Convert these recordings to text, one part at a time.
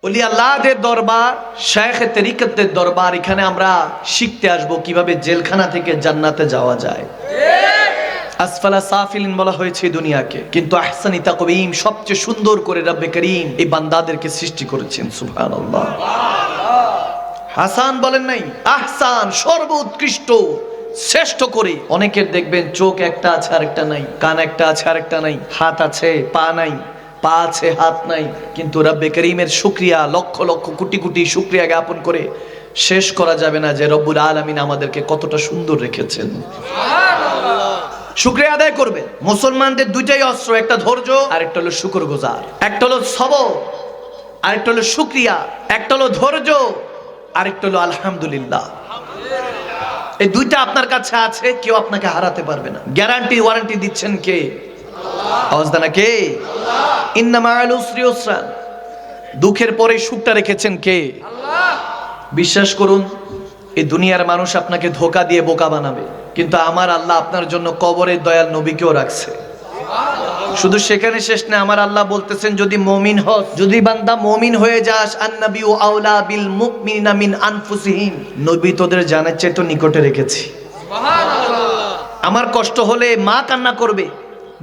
ওলি আল্লাহদের দরবার, শায়েখে তরিকতের দরবার, এখানে আমরা শিখতে আসব কিভাবে জেলখানা থেকে জান্নাতে যাওয়া যায়। আসফালা সাফিলিন বলা হয়েছে দুনিয়াকে, কিন্তু আহসানি তাকওয়িম, সবচেয়ে সুন্দর করে রব্বে করিম এই বান্দাদেরকে সৃষ্টি করেছেন। সুবহানাল্লাহ। হাসান বলেন নাই, আহসান, সর্বোৎকৃষ্ট, শ্রেষ্ঠ করে। অনেকের দেখবেন চোখ একটা আছে আরেকটা নাই, কান একটা আছে আরেকটা নাই, হাত আছে পা নাই, পা আছে হাত নাই, কিন্তু রব্বে করিমের শুকরিয়া লক্ষ লক্ষ কোটি কোটি শুকরিয়া জ্ঞাপন করে শেষ করা যাবে না যে রব্বুল আলামিন আমাদেরকে কতটা সুন্দর রেখেছেন। শুকরিয়া আদায় করবে। মুসলমানদের দুইটাই অস্ত্র, একটা ধৈর্য আর একটা হলো শুকরগুজার, একটা হলো সবর আর একটা হলো শুকরিয়া, একটা হলো ধৈর্য আর একটা হলো আলহামদুলিল্লাহ। এই দুইটা আপনার কাছে আছে, কেউ আপনাকে হারাতে পারবে না। গ্যারান্টি ওয়ারেন্টি দিচ্ছেন কে? আওয়াজ দেন কে? ইন্না মাআল উসরি ইউসরা, দুঃখের পরে সুখটা রেখেছেন কে? বিশ্বাস করুন, এই দুনিয়ার মানুষ আপনাকে ধোঁকা দিয়ে বোকা বানাবে, কিন্তু আমার আল্লাহ আপনার জন্য কবরের দয়াল নবীকেও রাখছে। শুধু সেখানে শেষ না, আমার আল্লাহ বলতেছেন যদি মুমিন হস, যদি বান্দা মুমিন হয়ে যাস, আন্নাবিউ আউলা বিল মুমিনিনা মিন আনফুসিহিম, নবী তোদের জানের চেয়ে তো নিকটে রেখেছি। সুবহানাল্লাহ। আমার কষ্ট হলে মা কান্না করবে,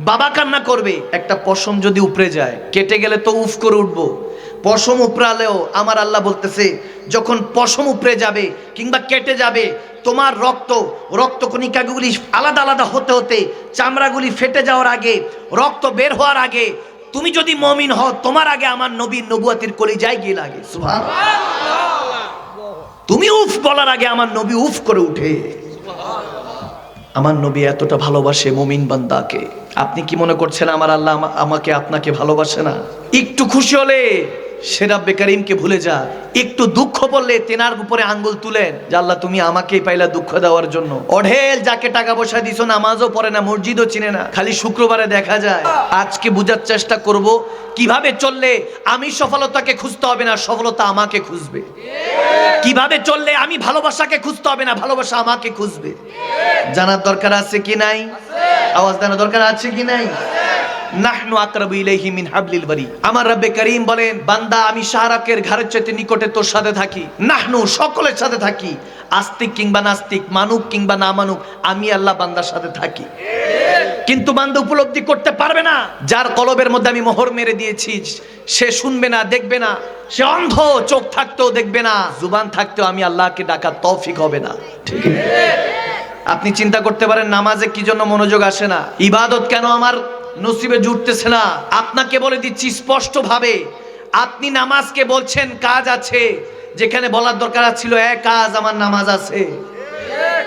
বাবা কান্না করবে, একটা পশম যদি উপড়ে যায়, কেটে গেলে তো উফ করে উঠবো, পশম উপড়ালেও আমার আল্লাহ বলতেছে যখন পশম উপড়ে যাবে কিংবা কেটে যাবে, তোমার রক্তকণিকাগুলি আলাদা আলাদা হতে হতে চামড়াগুলি ফেটে যাওয়ার আগে, রক্ত বের হওয়ার আগে, তুমি যদি মুমিন হও, তোমার আগে আমার নবীর নবুয়তের কলিজায় গিয়ে লাগে। সুবহানাল্লাহ। তুমি উফ বলার আগে আমার নবী উফ করে উঠে। আমার নবী এতটা ভালোবাসে মুমিন বান্দাকে। আপনি কি মনে করছেন আমার আল্লাহ আমাকে আপনাকে ভালোবাসে না? একটু খুশি হলে সে রব্বে করিমকে ভুলে যা, একটু দুঃখ পড়লে তেনার উপরে আঙ্গুল তুলেন যে আল্লাহ তুমি আমাকেই পাইলা দুঃখ দেওয়ার জন্য। অঢেল যাকে টাকা পয়সা দিছো, নামাজও পড়ে না, মসজিদও চিনে না, খালি শুক্রবারে দেখা যায়। আজকে বুঝার চেষ্টা করব কিভাবে চললে আমি সফলতাকে খুঁজতে হবে না, সফলতা আমাকে খুঁজবে। কিভাবে চললে আমি ভালোবাসাকে খুঁজতে হবে না, ভালোবাসা আমাকে খুঁজবে। জানার দরকার আছে কি নাই? আওয়াজ দেওয়ার দরকার আছে কি নাই? নাহনু আকরাবু ইলাইহি মিন হাবলিল বারি। আমার রব্বে করিম বলেন, বান্দা আমি শাহরাকের ঘরের চাইতে নিকটে তোর সাথে থাকি। নাহনু, সকলের সাথে থাকি, আস্তিক কিংবা নাস্তিক, মানুক কিংবা না মানুক, আমি আল্লাহ বান্দার সাথে থাকি। কিন্তু বান্দা উপলব্ধি করতে পারবে না। যার কলবের মধ্যে আমি মোহর মেরে দিয়েছি, সে শুনবে না, দেখবে না, সে অন্ধ, চোখ থাকতেও দেখবে না, জুবান থাকতেও আমি আল্লাহকে ডাকার তৌফিক হবে না। ঠিক আছে? আপনি চিন্তা করতে পারেন নামাজে কি জন্য মনোযোগ আসে না, ইবাদত কেন আমার নসিবে জুটতেছে না। আপনাকে বলে দিচ্ছি স্পষ্ট ভাবে, আপনি নামাজকে বলছেন কাজ আছে, যেখানে বলার দরকার ছিল এক কাজ আমার নামাজ আছে,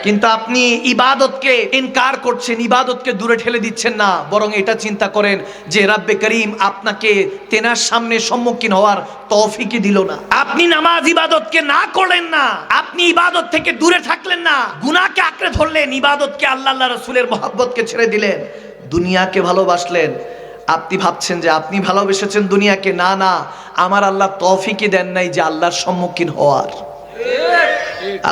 কিন্তু আপনি ইবাদতকে ইনকার করছেন, ইবাদতকে দূরে ঠেলে দিচ্ছেন না, বরং এটা চিন্তা করেন যে রব্বে করিম আপনাকে তেনার সামনে সম্মুখীন হওয়ার তৌফিকই দিল না। আপনি নামাজ ইবাদতকে না করলেন না, আপনি ইবাদত থেকে দূরে থাকলেন না, গুনাহকে আঁকড়ে ধরলেন, ইবাদতকে আল্লাহ রাসূলের মহব্বতকে ছেড়ে দিলেন, দুনিয়াকে ভালোবাসলেন। আপনি ভাবছেন যে আপনি ভালোবেসেছেন দুনিয়াকে, না না, আমার আল্লাহ তৌফিকই দেন নাই যে আল্লাহর সম্মুখীন হওয়ার।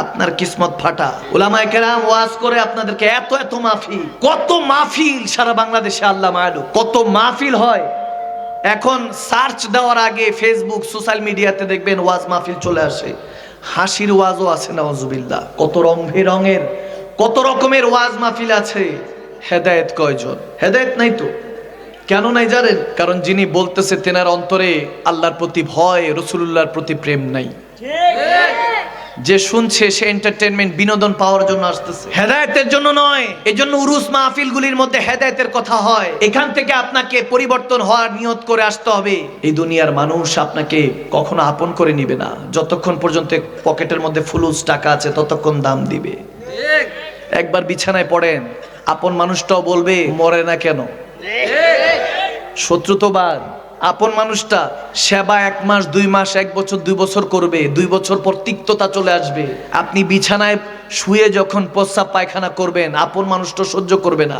আপনার কিসমত ফাটা। উলামায়ে কেরাম ওয়াজ করে আপনাদেরকে এত এত মাহফিল, কত মাহফিল সারা বাংলাদেশে আল্লাহ মায়ালু, কত মাহফিল হয়। এখন সার্চ দেওয়ার আগে ফেসবুক সোশ্যাল মিডিয়াতে দেখবেন ওয়াজ মাহফিল চলে আসে, হাসির ওয়াজও আছে, নাউজুবিল্লাহ, কত রং বেরঙের কত রকমের ওয়াজ মাহফিল আছে। হেদায়েত কয়জন? হেদায়েত নাই তো। কেন নাই জানেন? কারণ যিনি বলতেছে তেনার অন্তরে আল্লাহর প্রতি ভয়, রাসূলুল্লাহর প্রতি প্রেম নাই। যে শুনছে সে এন্টারটেইনমেন্ট, বিনোদন পাওয়ার জন্য আসতেছে, হেদায়েতের জন্য নয়। এজন্য উরুস মাহফিলগুলির মধ্যে হেদায়েতের কথা হয়। এখান থেকে আপনাকে পরিবর্তন হওয়ার নিয়ত করে আসতে হবে। এই দুনিয়ার মানুষ আপনাকে কখনো আপন করে নিবে না, যতক্ষণ পর্যন্ত পকেটের মধ্যে ফুলুস টাকা আছে ততক্ষণ দাম দিবে। একবার বিছানায় পড়েন, আপন মানুষটাও বলবে মরে না কেন। শত্রুতাবাদ। আপন মানুষটা সেবা 1 মাস 2 মাস 1 বছর 2 বছর করবে, 2 বছর পর তিক্ততা চলে আসবে। আপনি বিছানায় শুয়ে যখন প্রস্রাব পায়খানা করবেন, আপন মানুষটা সহ্য করবে না,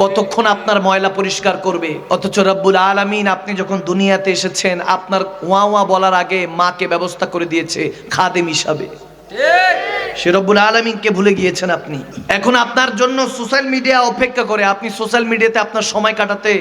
কতক্ষণ আপনার ময়লা পরিষ্কার করবে। অথচ রব্বুল আলামিন আপনি যখন দুনিয়াতে এসেছেন, আপনার ওয়া ওয়া বলার আগে মাকে ব্যবস্থা করে দিয়েছে খাদেম হিসাবে। সে রব্বুল আলামিনকে ভুলে গিয়েছেন আপনি। এখন আপনার জন্য সোশ্যাল মিডিয়া অপেক্ষা করে, আপনি সোশ্যাল মিডিয়াতে আপনার সময় কাটাতে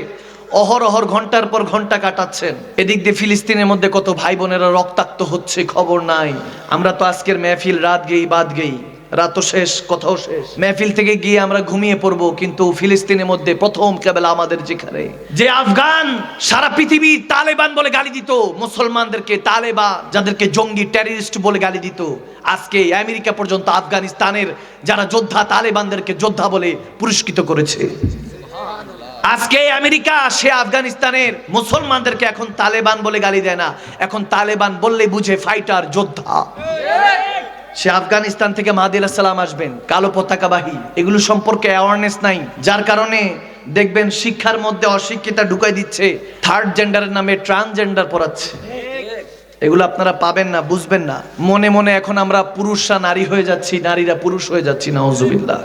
অহরহর ঘন্টার পর ঘন্টা কাটাচ্ছেন। এদিক দিয়ে ফিলিস্তিনের মধ্যে কত ভাই বোনেরা রক্তাক্ত হচ্ছে, খবর নাই। আমরা তো আজকের মেহফিল রাত গেই বাদ গেই, রাত তো শেষ, কথাও শেষ। মেহফিল থেকে গিয়ে আমরা ঘুমিয়ে পড়বো, কিন্তু ফিলিস্তিনের মধ্যে প্রথম কেবল আমাদের যেখানে যে আফগান সারা পৃথিবী তালেবান বলে গালি দিত, মুসলমানদেরকে তালেবান, যাদেরকে জঙ্গি টেররিস্ট বলে গালি দিত, আজকে আমেরিকা পর্যন্ত আফগানিস্তানের যারা যোদ্ধা তালেবানদেরকে যোদ্ধা বলে পুরস্কৃত করেছে। আজকে আমেরিকা সে আফগানিস্তানের মুসলমানদেরকে এখন তালেবান বলে গালি দেয় না, এখন তালেবান বললে বুঝে ফাইটার, যোদ্ধা। সে আফগানিস্তান থেকে মাহাদি আলাইহিস সালাম আসবেন, কালো পতাকাবাহী, এগুলো সম্পর্কে অ্যাওয়ারনেস নাই, যার কারণে দেখবেন শিক্ষার মধ্যে অশিক্ষিতা ঢুকাই দিচ্ছে, থার্ড জেন্ডারের নামে ট্রান্সজেন্ডার পড়াচ্ছে। এগুলো আপনারা পাবেন না, বুঝবেন না। মনে মনে এখন আমরা পুরুষরা নারী হয়ে যাচ্ছি, নারীরা পুরুষ হয়ে যাচ্ছি, নাউজুবিল্লাহ।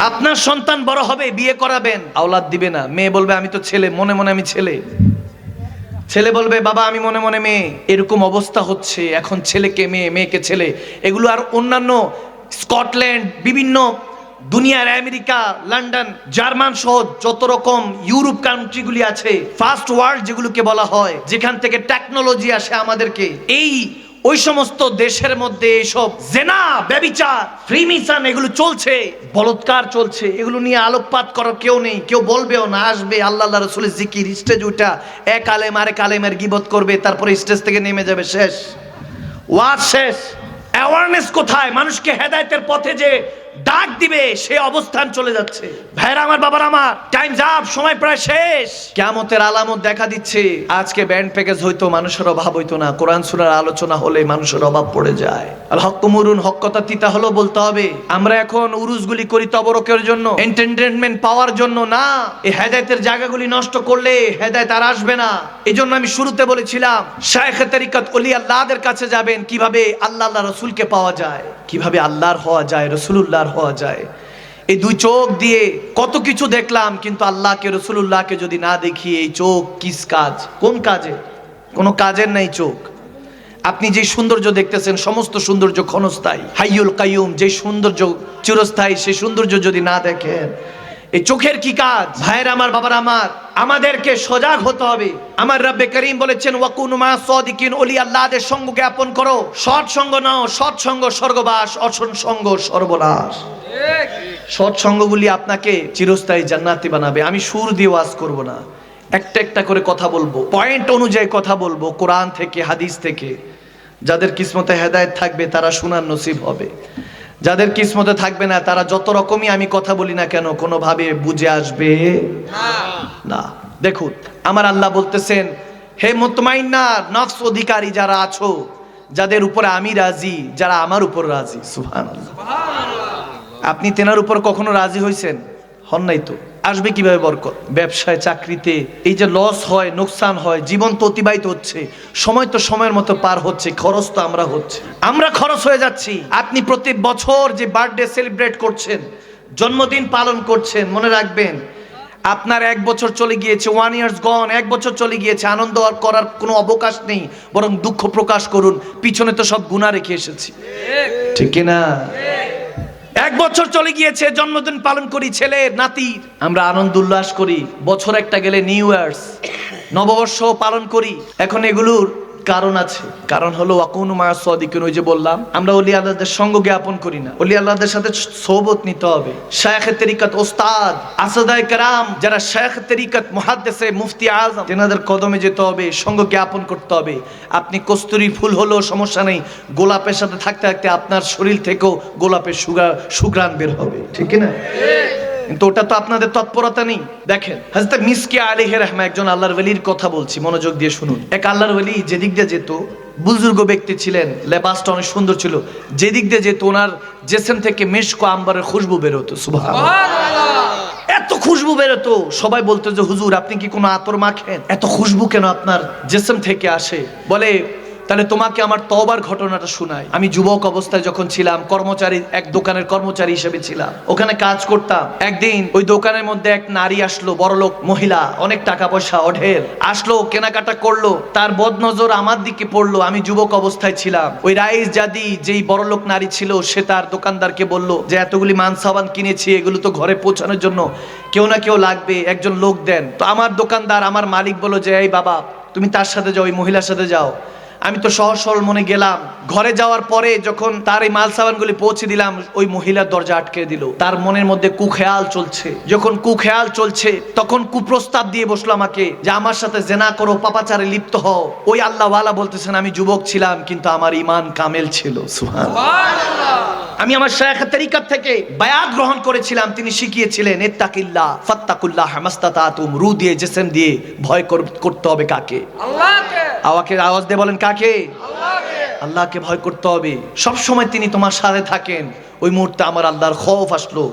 আপনার সন্তান বড় হবে, বিয়ে করাবেন, আওলাদ দিবে না, মেয়ে বলবে আমি তো ছেলে, মনে মনে আমি ছেলে। ছেলে বলবে বাবা আমি মনে মনে মেয়ে। এরকম অবস্থা হচ্ছে এখন, ছেলেকে মেয়ে, মেয়েকে ছেলে। এগুলো আর অন্যান্য স্কটল্যান্ড, বিভিন্ন দুনিয়ার আমেরিকা, লন্ডন, জার্মান সহ যত রকম ইউরোপ কান্ট্রিগুলি আছে, ফার্স্ট ওয়ার্ল্ড যেগুলোকে বলা হয়, যেখান থেকে টেকনোলজি আসে আমাদেরকে, এই ওই সমস্ত দেশের মধ্যে এইসব জেনা, ব্যভিচার, ফ্রিমিশন এগুলো চলছে, বলৎকার চলছে। এগুলো নিয়ে আলোকপাত করার কেউ নেই, কেউ বলবেও না। আসবে আল্লাহ আল্লাহ রাসূলের জিকির, স্টেজ উঠা এক আলেম আরেক আলেমের গীবত করবে, তারপরে স্টেজ থেকে নেমে যাবে, শেষ, ওয়াজ শেষ। অ্যাওয়ারনেস কোথায়? মানুষকে হেদায়েতের পথে যে ডাক দিবে সে অবস্থান চলে যাচ্ছে। ভাইরা আমার, বাবার আমার, টাইমস আপ, সময় প্রায় শেষ। কিয়ামতের আলামত দেখা দিচ্ছে। আজকে ব্যান্ড প্যাকেজ হইতো মানুষের অভাব হইতো না, কোরআন সূরার আলোচনা হলে মানুষের অভাব পড়ে যায়। আল হক মুরুন, হক কথা তিতা হলো বলতে হবে। আমরা এখন উরুসগুলি করি তবরকের জন্য, এন্টারটেইনমেন্ট পাওয়ার জন্য না। এই হেদায়েতের জায়গাগুলি নষ্ট করলে হেদায়েত আর আসবে না। এজন্য আমি শুরুতে বলেছিলাম শায়েখে তরিকত ওলি আল্লাহদের কাছে যাবেন, কিভাবে আল্লাহ আল্লাহ রাসূলকে পাওয়া যায়, কিভাবে আল্লাহর হওয়া যায়, রাসূলুল্লাহর হওয়া যায়। এই দুই চোখ দিয়ে কত কিছু দেখলাম, কিন্তু আল্লাহকে, রাসূলুল্লাহকে যদি না দেখি, এই চোখ কিস কাজ, কোন কাজে? কোনো কাজের নাই চোখ। আপনি যে সৌন্দর্য দেখতেছেন সমস্ত সৌন্দর্য ক্ষণস্থায়ী, হাইয়ুল কাইয়ুম যে সৌন্দর্য চিরস্থায়ী, সেই সৌন্দর্য যদি না দেখেন, এই চোখের কি কাজ? ভাইয়ের আমার, বাবার আমার, আমাদেরকে সজাগ হতে হবে। আমার রব্বে করিম বলেছেন ওয়াকুনু মা সাদিকিন, ওলি আল্লাহদের সঙ্গ জ্ঞাপন করো। সৎ সঙ্গ নাও, সৎ সঙ্গ স্বর্গবাস, অসৎ সঙ্গ সর্বনাশ। সৎ সঙ্গগুলি আপনাকে চিরস্থায়ী জান্নাতি বানাবে। আমি সুর দিয়ে ওয়াজ করব না, একটা একটা করে কথা বলবো, পয়েন্ট অনুযায়ী কথা বলবো, কোরআন থেকে, হাদিস থেকে। যাদের কিসমতে হেদায়েত থাকবে তারা শোনার নসিব হবে, যাদের কিসমতে থাকবে না তারা যত রকমই আমি কথা বলি না কেন কোনোভাবে বুঝে আসবে না। দেখুন আমার আল্লাহ বলতেছেন, হে মুতমাইন্না নফস অধিকারী যারা আছো, যাদের উপরে আমি রাজি, যারা আমার উপর রাজি। সুবহানাল্লাহ। আপনি তেনার উপর কখনো রাজি হয়েছেন? হন নাই তো। আসবে কিভাবে বরকত? ব্যবসায়, চাকরিতে এই যে লস হয়, নোকসান হয়, জীবন তো অতিবাহিত হচ্ছে, সময় তো সময়ের মতো পার হচ্ছে, খরচ তো আমরা খরচ হয়ে যাচ্ছি। আপনি প্রতি বছর যে বার্থডে সেলিব্রেট করছেন, জন্মদিন পালন করছেন, মনে রাখবেন আপনার 1 বছর চলে গিয়েছে, 1 year গন, 1 বছর চলে গিয়েছে। আনন্দ করার কোনো অবকাশ নেই, বরং দুঃখ প্রকাশ করুন, পিছনে তো সব গুনাহ রেখে এসেছি, ঠিক কি না? 1 বছর চলে গিয়েছে, জন্মদিন পালন করি ছেলের, নাতির, আমরা আনন্দ উল্লাস করি। বছর একটা গেলে নিউ ইয়ার্স, নববর্ষ পালন করি। এখন এগুলোর কারণ আছে, কারণ হলো ওয়াকুনু মা সাদিকিন। ওই যে বললাম, আমরা ওলি আল্লাহদের সঙ্গ জ্ঞাপন করি না, ওলি আল্লাহদের সাথে সোহবত নিতে হবে। শায়েখে তরিকত, ওস্তাদ, আসাদায়ে কেরাম, যারা শায়েখে তরিকত, মুহাদ্দিসে, মুফতি আযম, তেনাদের কদমে যেতে হবে, সঙ্গ জ্ঞাপন করতে হবে। আপনি কস্তুরী ফুল হলেও সমস্যা নেই, গোলাপের সাথে থাকতে থাকতে আপনার শরীর থেকেও গোলাপের সুঘ্রাণ বের হবে, ঠিক না? কিন্তু ওটা তো আপনাদের তৎপরতা নেই। দেখেন হযরত মিসকি আলাইহির রহমা, একজন আল্লাহর ওলির কথা বলছি, মনোযোগ দিয়ে শুনুন। এক আল্লাহর ওলি যেদিক দিয়ে যেত, বুজুর্গ ব্যক্তি ছিলেন, লেবাসটা অনেক সুন্দর ছিল, যেদিক দিয়ে যেত ওনার জেসম থেকে মিশক আম্বরের খুশবু বের হতো। সুবহানাল্লাহ, এত খুশবু বের হতো, সবাই বলতো যে হুজুর আপনি কি কোনো আতর মাখেন? এত খুশবু কেন আপনার জেসম থেকে আসে? বলে তাহলে তোমাকে আমার তওবার ঘটনাটা শোনাই। আমি যুবক অবস্থায় যখন ছিলাম, কর্মচারী, এক দোকানের কর্মচারী হিসেবে ছিলাম, ওখানে কাজ করতাম। একদিন ওই দোকানের মধ্যে এক নারী আসলো, বড়লোক মহিলা, অনেক টাকা পয়সা অঢেল, আসলো, কেনাকাটা করলো, তার বদনজর আমার দিকে পড়লো। আমি যুবক অবস্থায় ছিলাম। ওই রাইস জাদি যেই বড়লোক নারী ছিল, সে তার দোকানদারকে বলল যে এতগুলি মান সাবান কিনেছি, এগুলো তো ঘরে পৌঁছানোর জন্য কেউ না কেউ লাগবে, একজন লোক দেন। তো আমার দোকানদার, আমার মালিক বলল যে এই বাবা, তুমি তার সাথে যাও, ওই মহিলার সাথে যাও। আমি তো সহজ সরল মনে গেলাম। ঘরে যাওয়ার পরে যখন তার এই মাল সাবানগুলি পৌঁছে দিলাম, ওই মহিলার দরজা আটকে দিল। তার মনের মধ্যে কুখেয়াল চলছে। যখন কুখেয়াল চলছে, তখন কুপ্রস্তাব দিয়ে বসলো আমাকে যে আমার সাথে জেনা করো, পাপাচারে লিপ্ত হও। ওই আল্লাহওয়ালা বলতেছেন আমি যুবক ছিলাম, কিন্তু আমার ঈমান কামেল ছিল। সুবহানাল্লাহ। আমি আমার শায়খ তরিকত থেকে বায়াত গ্রহণ করেছিলাম। তিনি শিখিয়েছিলেন ইত্তাকিল্লাহ ফাত্তাকুল্লাহ মাস্তাতাতুম। রূহ দিয়ে, জিসম দিয়ে ভয় করতে হবে কাকে? আল্লাহকে। আওয়াজ দিয়ে বলেন কাকে? আল্লাহকে। আল্লাহকে ভয় করতে হবে। সব সময় তিনি তোমার সাথে থাকেন। ওই মুহূর্তে আমার আল্লাহর খৌফ আসলো।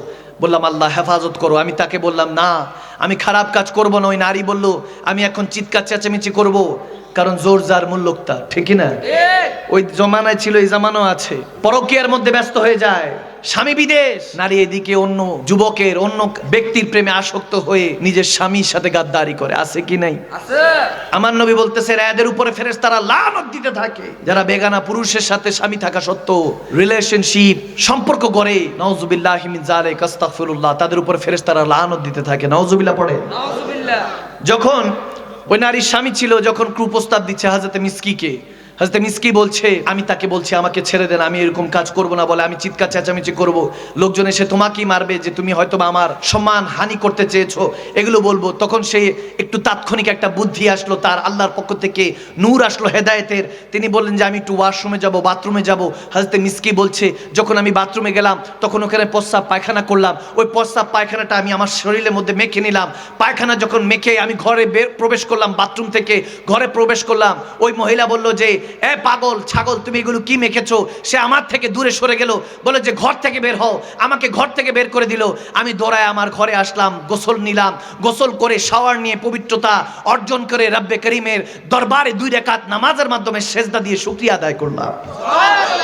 বললাম আল্লাহ হেফাজত করো। আমি তাকে বললাম না, আমি খারাপ কাজ করব না। ওই নারী বলল আমি এখন চিৎকার চেঁচামেচি করব, কারণ জোর যার মূল্য তার, ঠিক না? ওই জমানায় ছিল, এই জামানাও আছে। পরকীয়ার মধ্যে ব্যস্ত হয়ে যায়, স্বামী বিদেশ, নারী এদিকে অন্য যুবকের, অন্য ব্যক্তির প্রেমে আসক্ত হয়ে নিজের স্বামীর সাথে গাদ্দারি করে। আছে কি নাই? আছে। আমার নবী বলতেছে এদের উপরে ফেরেশতারা লানত দিতে থাকে যারা বেগানা পুরুষের সাথে স্বামী থাকা সত্ত্বেও রিলেশনশিপ সম্পর্ক গড়ে। নাউযুবিল্লাহি মিন যালিক, আস্তাগফিরুল্লাহ। তাদের উপরে ফেরেশতারা লানত দিতে থাকে। নাউযুবিল্লাহ পড়ে। নাউযুবিল্লাহ। যখন ওই নারীর স্বামী ছিল, যখন কুপ্রস্তাব দিচ্ছে হযরতে মিসকিকে, হযরত মিসকি বলছে আমি তাকে বলছি আমাকে ছেড়ে দেন, আমি এরকম কাজ করব না, বলে আমি চিৎকার চেঁচামেচি করব, লোকজন এসে তোমাকেই মারবে, যে তুমি হয়তো আমার সম্মান হানি করতে চেয়েছো, এগুলো বলবো। তখন সে একটু তাৎক্ষণিক একটা বুদ্ধি আসলো, তার আল্লাহর পক্ষ থেকে নূর আসলো হেদায়েতের। তিনি বললেন যে আমি একটু ওয়াশরুমে যাব, বাথরুমে যাব। হযরত মিসকি বলছে যখন আমি বাথরুমে গেলাম, তখন ওখানে প্রস্রাব পায়খানা করলাম। ওই প্রস্রাব পায়খানাটা আমি আমার শরীরের মধ্যে মেখে নিলাম। পায়খানা যখন মেখে আমি ঘরে প্রবেশ করলাম, বাথরুম থেকে ঘরে প্রবেশ করলাম, ওই মহিলা বলল যে এ পাগল ছাগল, তুমি এগুলো কি মেখেছো? সে আমার থেকে দূরে সরে গেল, বলে যে ঘর থেকে বের হও। আমাকে ঘর থেকে বের করে দিল। আমি দৌড়ায় আমার ঘরে আসলাম, গোসল নিলাম। গোসল করে শাওয়ার নিয়ে পবিত্রতা অর্জন করে রব্বে করিমের দরবারে 2 রাকাত নামাজের মাধ্যমে সেজদা দিয়ে শুকরিয়া আদায় করলাম।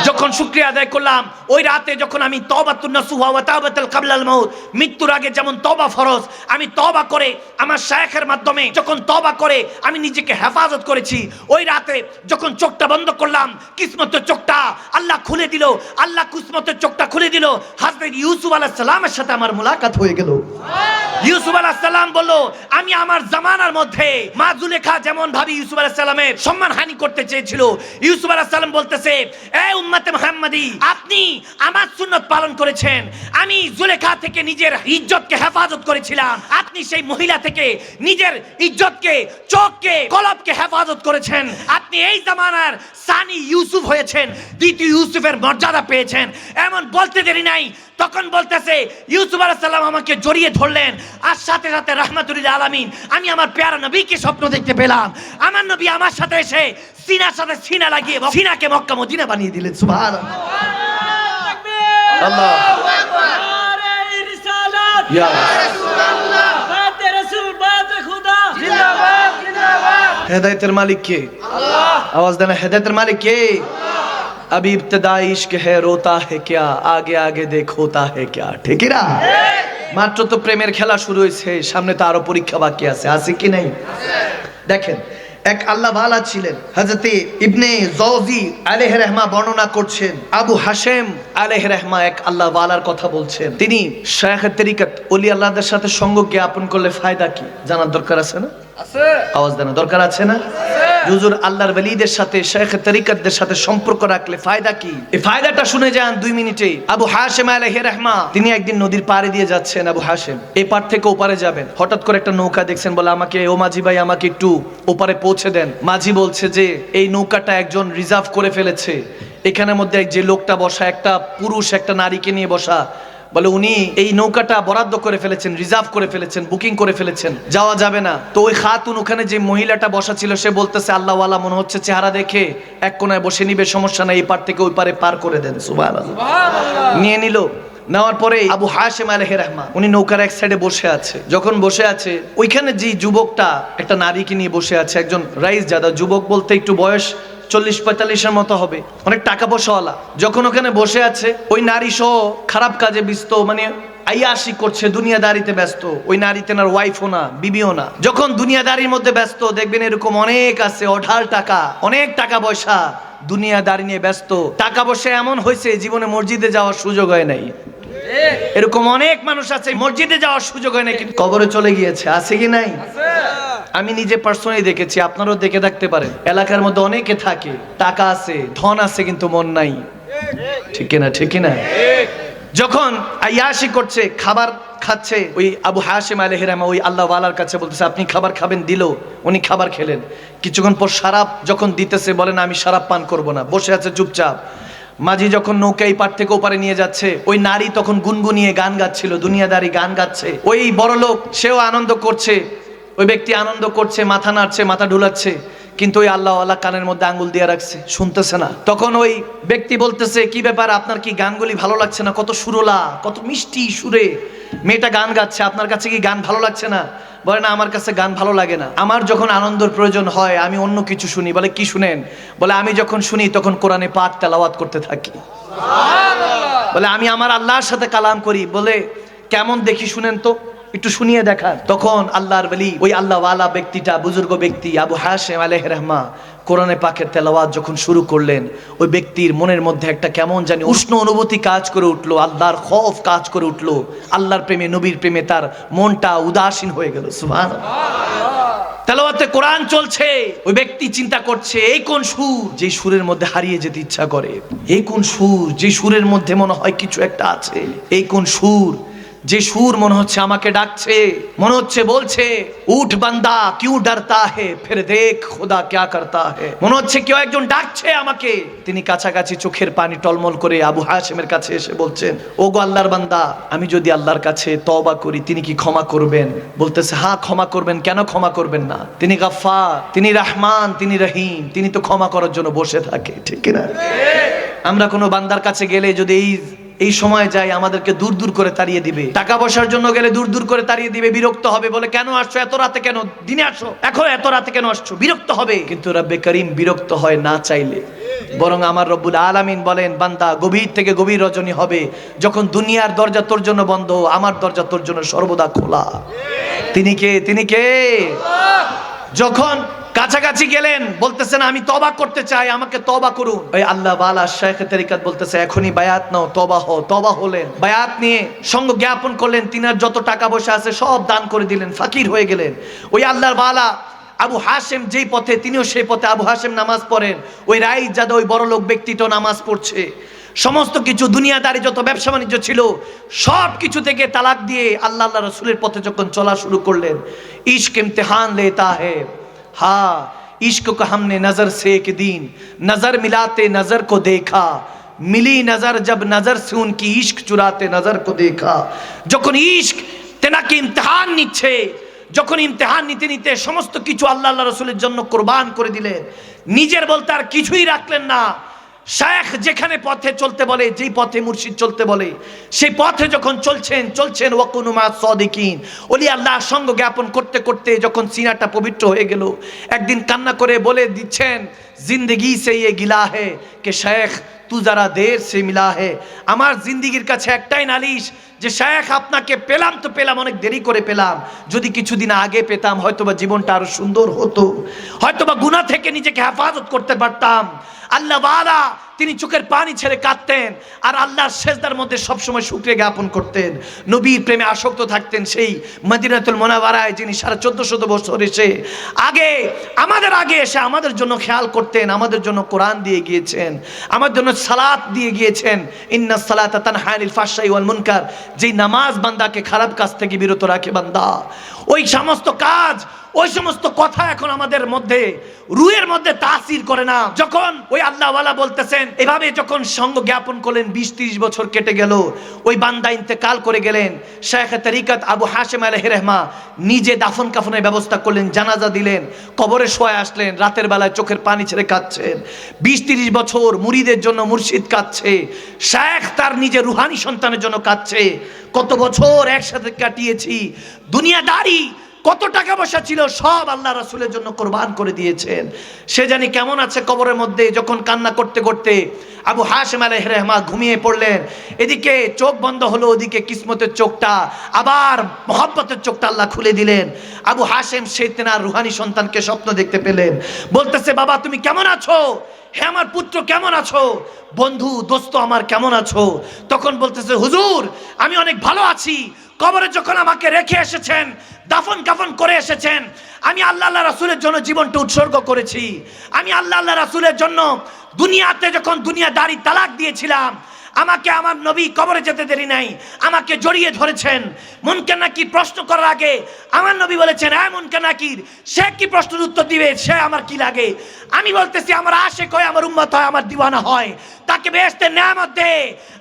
যখন শুকরিয়া আদায় করলাম, ওই রাতে যখন আমি তওবাতুন নাসুহা ওয়া তাওবাতুল কাবলাল মাউত, মৃত্যুর আগে যেমন তওবা ফরজ, আমি তওবা করে আমার শায়খের মাধ্যমে যখন তওবা করে আমি নিজেকে হেফাজত করেছি, ওই রাতে যখন চোখটা বন্ধ করলাম, কিসমতের চোখটা আল্লাহ খুলে দিল। আল্লাহ কিসমতের চোখটা খুলে দিল। হযরত ইউসুফ আলাইহিস সালামের সাথে আমার মুলাকাত হয়ে গেল। ইউসুফ আলাইহিস সালাম বলল আমি আমার জামানার মধ্যে মা জুলেখা যেমন ভাবে ইউসুফ আলাইহিস সালামের সম্মানহানি করতে চেয়েছিল, ইউসুফ আলাইহিস সালাম বলতেছে এ উম্মতে মুহাম্মাদি, আপনি আমার সুন্নাত পালন করেছেন। আমি জুলেখা থেকে নিজের ইজ্জতকে হেফাজত করেছিলাম, আপনি সেই মহিলা থেকে নিজের ইজ্জতকে, চোখকে, কলবকে হেফাজত করেছেন। আপনি এই জামানার সানি ইউসুফ হয়েছেন, দ্বিতীয় ইউসুফের মর্যাদা পেয়েছেন। এমন বলতে দেরি নাই, তখন বলতেছে ইউসুফ আলাইহিস সালাম আমাকে জড়িয়ে ধরলেন, আর সাথে সাথে রাহমাতুল লিল আলামিন আমি আমার প্যারা নবীকে স্বপ্ন দেখতে পেলাম। আমার নবী আমার সাথে এসে সিনার সাথে সিনা লাগিয়ে সিনাকে মক্কা মদিনা বানিয়ে দিলেন। সুবহানাল্লাহ, আল্লাহু আকবার, নারে রিসালাত, ইয়া রাসূলুল্লাহ, বাতে রাসূল, বাতে খুদা, জিন্দাবাদ জিন্দাবাদ। হেদায়েতের মালিক কে? আল্লাহ। আওয়াজ দেন, হেদায়েতের মালিক কে? अभी इब्तिदाई इश्क है रोता है क्या, आगे आगे देख होता है क्या। ঠিক না? মাত্র তো প্রেমের খেলা শুরু হয়েছে, সামনে তো আরো পরীক্ষা বাকি আছে। আছে কি নাই? দেখেন, এক আল্লাহ ওয়ালা ছিলেন, হযরত ইবনে জাওজি আলাইহি রাহমা বর্ণনা করছেন, আবু হাশেম আলাইহি রাহমা এক আল্লাহ ওয়ালার কথা বলছেন। তিনি শায়খ তরিকত ওলি আল্লাহদের সাথে সঙ্গ জ্ঞাপন করলে ফায়দা কি জানার দরকার আছে না? আছে। আওয়াজ দেন, দরকার আছে না? হুজুর আল্লাহর ওলিদের সাথে, শায়খ তরিকতদের সাথে সম্পর্ক রাখলে ফায়দা কি? এই ফায়দাটা শুনে যান 2 মিনিটে। আবু হাশেম আলাইহি রাহমা তিনি একদিন নদীর পাড়ে দিয়ে যাচ্ছেন। আবু হাশেম এই পার থেকে ওপারে যাবেন, হঠাৎ করে একটা নৌকা দেখছেন, বলে আমাকে, ও মাঝি ভাই, আমাকে একটু ওপারে পৌঁছে দেন। মাঝি বলছে যে এই নৌকাটা একজন রিজার্ভ করে ফেলেছে, এখানের মধ্যে যে লোকটা বসা, একটা পুরুষ একটা নারীকে নিয়ে বসা, বলে উনি এই নৌকাটা বরাদ্দ করে ফেলেছেন, রিজার্ভ করে ফেলেছেন, বুকিং করে ফেলেছেন, যাওয়া যাবে না। তো ওই খাতুন, ওখানে যে মহিলাটা বসা ছিল, সে বলতেছে আল্লাহ ওয়ালা মনে হচ্ছে, চেহারা দেখে এক কোনায় বসে নিবে, সমস্যা নাই, এই পার থেকে ওই পারে পার করে দেন। সুবহানাল্লাহ। নিয়ে নিল। নেওয়ার পরে আবু হাশেম আলাইহির রহমা উনি নৌকার এক সাইডে বসে আছে। যখন বসে আছে ওইখানে যে যুবকটা একটা নারীকে নিয়ে বসে আছে, একজন রাইস জাদা, যুবক বলতে একটু বয়স 40-45 মতো হবে, অনেক টাকা পয়সাওয়ালা। যখন ওখানে বসে আছে ওই নারী সহ খারাপ কাজে ব্যস্ত, মানে আইয়াশি করছে, দুনিয়াদারিতে ব্যস্ত। ওই নারী তেনার ওয়াইফও না, বিবিও না। যখন দুনিয়াদারির মধ্যে ব্যস্ত, দেখবেন এরকম অনেক আছে, অঢাল টাকা, অনেক টাকা পয়সা, দুনিয়াদারি নিয়ে ব্যস্ত। টাকা পয়সা এমন হয়েছে জীবনে মসজিদে যাওয়ার সুযোগ হয় নাই। এরকম অনেক মানুষ আছে মসজিদে যাওয়ার সুযোগ হয় নাই কিন্তু কবরে চলে গিয়েছে। আছে কি নাই? আমি নিজে পার্সোনালি দেখেছি, আপনারাও দেখে থাকতে পারেন। এলাকার মধ্যে অনেকে থাকে, টাকা আছে, ধন আছে, কিন্তু মন নাই। ঠিক কিনা? ঠিক কিনা? যখন আয়াশি করছে, খাবার খাচ্ছে, ওই আবু হাশেম আলাইহির রহমা ওই আল্লাহ ওয়ালার কাছে বলতেছে আপনি খাবার খাবেন, দিল। উনি খাবার খেলেন। কিছুক্ষণ পর শরাব যখন দিতেছে, বলেন আমি শরাব পান করব না, বসে আছে চুপচাপ। মাঝি যখন নৌকা এই পার থেকে ওপারে নিয়ে যাচ্ছে, ওই নারী তখন গুনগুনিয়ে গান গাচ্ছিল, দুনিয়াদারি গান গাচ্ছে। ওই বড় লোক সেও আনন্দ করছে, ওই ব্যক্তি আনন্দ করছে, মাথা নাড়ছে, মাথা ঢুলাচ্ছে, কিন্তু ওই আল্লাহ ওয়ালা কানের মধ্যে আঙ্গুল দিয়ে রাখছে, শুনতেছে না। তখন ওই ব্যক্তি বলতেছে কি ব্যাপার, আপনার কি গানগুলি ভালো লাগছে না? কত সুরলা, কত মিষ্টি সুরে মেয়েটা গান গাচ্ছে, আপনার কাছে কি গান ভালো লাগছে না? বলে না, আমার কাছে গান ভালো লাগে না, আমার যখন আনন্দের প্রয়োজন হয় আমি অন্য কিছু শুনি। বলে কি শুনেন? বলে আমি যখন শুনি তখন কোরআনে পাক তেলাওয়াত করতে থাকি। বলে আমি আমার আল্লাহর সাথে কালাম করি। বলে কেমন দেখি শুনেন তো, একটু শুনিয়ে দেখান। তখন আল্লাহর ওলি, ওই আল্লাহ ওয়ালা ব্যক্তিটা, বুজুর্গ ব্যক্তি আবু হাশেম আলাইহির রহমা কোরআনে পাকের তেলাওয়াত যখন শুরু করলেন, ওই ব্যক্তির মনের মধ্যে একটা কেমন জানি উষ্ণ অনুভূতি কাজ করে উঠলো, আল্লাহর খৌফ কাজ করে উঠলো। আল্লাহর প্রেমে, নবীর প্রেমে তার মনটা উদাসীন হয়ে গেল। সুবহানাল্লাহ। তেলাওয়াতে কোরআন চলছে, ওই ব্যক্তি চিন্তা করছে এই কোন সুর যে সুরের মধ্যে হারিয়ে যেতে ইচ্ছা করে, এই কোন সুর যে সুরের মধ্যে মনে হয় কিছু একটা আছে, এই কোন সুর যে সুর মনে হচ্ছে আমাকে ডাকছে, মনে হচ্ছে বলছে উঠ বান্দা কিউ ডরতা হে ফির দেখ খোদা ক্যা করতা হে। মনে হচ্ছে কেউ একজন ডাকছে আমাকে। তিনি কাছাকাছি চোখের পানি টলমল করে আবু হাশেমের কাছে এসে বলছেন, ও গো আল্লাহর বান্দা, আমি যদি আল্লাহর কাছে তওবা করি তিনি কি ক্ষমা করবেন? বলতেছে হ্যাঁ ক্ষমা করবেন, কেন ক্ষমা করবেন না? তিনি গাফফার, তিনি রহমান, তিনি রহিম, তিনি তো ক্ষমা করার জন্য বসে থাকে। ঠিক না? আমরা কোনো বান্দার কাছে গেলে যদি এই সময় যাই, আমাদেরকে দূর দূর করে তাড়িয়ে দিবে। টাকা পয়সার জন্য গেলে দূর দূর করে তাড়িয়ে দিবে, বিরক্ত হবে, বলে কেন আসছো এত রাতে, কেন দিনে আসো, এখন এত রাতে কেন আসছো, বিরক্ত হবে। কিন্তু রব্বে করিম বিরক্ত হয় না চাইলে, বরং আমার রব্বুল আলামিন বলেন বান্দা গভীর থেকে গভীর রজনী হবে যখন দুনিয়ার দরজা তোর জন্য বন্ধ, আমার দরজা তোর জন্য সর্বদা খোলা। তিনি কে? তিনি কে? যখন কাছাকাছি গেলেন, বলতেছেন আমি তওবা করতে চাই, আমাকে তওবা করুন। ওই আল্লাহ ওয়ালা শাইখ তরিকত বলতেছে এখনই বায়াত নাও, তওবা হও। তওবা হলেন, বায়াত নিয়ে সঙ্গ জ্ঞাপন করলেন, তিনার যত টাকা পয়সা আছে সব দান করে দিলেন, ফাকির হয়ে গেলেন। ওই আল্লাহর ওয়ালা আবু হাশেম যেই পথে, তিনিও সেই পথে। আবু হাশেম নামাজ পড়েন, ওই রাইস জাদা ওই বড় লোক ব্যক্তিটাও নামাজ পড়ছে। সমস্ত কিছু দুনিয়াদারি যত ব্যবসা বাণিজ্য ছিল সব কিছু থেকে তালাক দিয়ে আল্লাহ আল্লাহ রসুলের পথে যখন চলা শুরু করলেন, ইশক ইমতিহান লেতা হে। हाँ इश्क को हमने नजर से एक दिन नजर मिलाते नजर को देखा, मिली नजर जब नजर से उनकी इश्क चुराते नजर को देखा। যখন ইশক তেনাকে ইমতিহান নিচ্ছে, যখন ইমতিহান নিতে নিতে সমস্ত কিছু আল্লাহ আল্লাহ রাসূলের জন্য কুরবান করে দিলেন, নিজের বলতে আর কিছুই রাখলেন না। শায়েখ যেখানে পথে চলতে বলে, যেই পথে মুর্শিদ চলতে বলে, সেই পথে যখন চলছেন ওয়াকুনু মা সাদিকিন, ওলি আল্লাহ সঙ্গ জ্ঞাপন করতে করতে যখন সিনাটা পবিত্র হয়ে গেল, একদিন কান্না করে বলে দিচ্ছেন জিন্দগি সে ইয়ে গিলা হে কে শেখ তু যারা দের সে মিলা হে। আমার জিন্দিগির কাছে একটাই নালিশ যে শেখ আপনাকে পেলাম তো পেলাম, অনেক দেরি করে পেলাম, যদি কিছুদিন আগে পেতাম হয়তোবা জীবনটা আরো সুন্দর হতো, হয়তোবা গুনাহ থেকে নিজেকে হেফাজত করতে পারতাম। আল্লাহ ওয়ালা তিনি চোখের পানি ছেড়ে কাঁদতেন আর আল্লাহর সেজদার মধ্যে সবসময় শুকরিয়া জ্ঞাপন করতেন, নবীর প্রেমে আসক্ত থাকতেন। সেই মদিনাতুল মুনাওয়ারায় যিনি 1450 বছর এসে আমাদের আগে এসে আমাদের জন্য খেয়াল করতেন, আমাদের জন্য কোরআন দিয়ে গিয়েছেন, আমাদের জন্য সালাত দিয়ে গিয়েছেন। ইন্নাস সালাতা তানহা আনিল ফাহশাই ওয়াল মুনকার, যেই নামাজ বান্দাকে খারাপ কাজ থেকে বিরত রাখে বান্দা, ওই সমস্ত কাজ ওই সমস্ত কথা এখন আমাদের মধ্যে রুহের মধ্যে তাসির করে না। যখন ওই আল্লাহওয়ালা বলতেছেন, এভাবে যখন সঙ্গ জ্ঞাপন করলেন, 20-30 বছর কেটে গেল, ওই বান্দা ইন্তেকাল করে গেলেন। শেখ তরিকত আবু হাশেম আলাইহির রহমা নিজে দাফন কাফনের ব্যবস্থা করলেন, জানাজা দিলেন, কবরে শোয়া আসলেন, রাতের বেলায় চোখের পানি ছেড়ে কাঁদছেন। 20-30 বছর মুরিদের জন্য মুর্শিদ কাঁদছে, শেখ তার নিজের রুহানি সন্তানের জন্য কাঁদছে। কত বছর একসাথে কাটিয়েছি, দুনিয়াদারি কত টাকা পয়সা ছিল সব আল্লাহ রাসূলের জন্য কোরবান করে দিয়েছেন। সে জানি কেমন আছে কবরের মধ্যে। যখন কান্না করতে করতে আবু হাশেম আলাইহির রহমা ঘুমিয়ে পড়লেন, এদিকে চোখ বন্ধ হলো, ওদিকে কিসমতের চোখটা, আবার মহব্বতের চোখটা আল্লাহ খুলে দিলেন। আবু হাশেম সেই তেনার রুহানি সন্তানকে স্বপ্ন দেখতে পেলেন, বলতেছে, বাবা তুমি কেমন আছো? হে আমার পুত্র কেমন আছো? বন্ধু দোস্ত আমার কেমন আছো? তখন বলতেছে, হুজুর আমি অনেক ভালো আছি। কবরে যখন আমাকে রেখে এসেছেন, দাফন কাফন করে এসেছেন, আমি আল্লাহ রাসূলের জন্য জীবনটা উৎসর্গ করেছি। আমি আল্লাহ রাসূলের জন্য দুনিয়াতে যখন দুনিয়াদারি তালাক দিয়েছিলাম, আমাকে আমার নবী কবরে যেতে দেরি নাই, আমাকে জড়িয়ে ধরেছেন। মুনকার নাকির প্রশ্ন করার আগে আমার নবী বলেছেন, হ্যাঁ মুনকার নাকির, সে কি প্রশ্নের উত্তর দিবে, সে আমার কি লাগে? আমি বলতেছি, আমার আশিক হয়, আমার উম্মত হয়, আমার দিওয়ানা হয়, তাকে বেহেশতের নেয়ামত দে।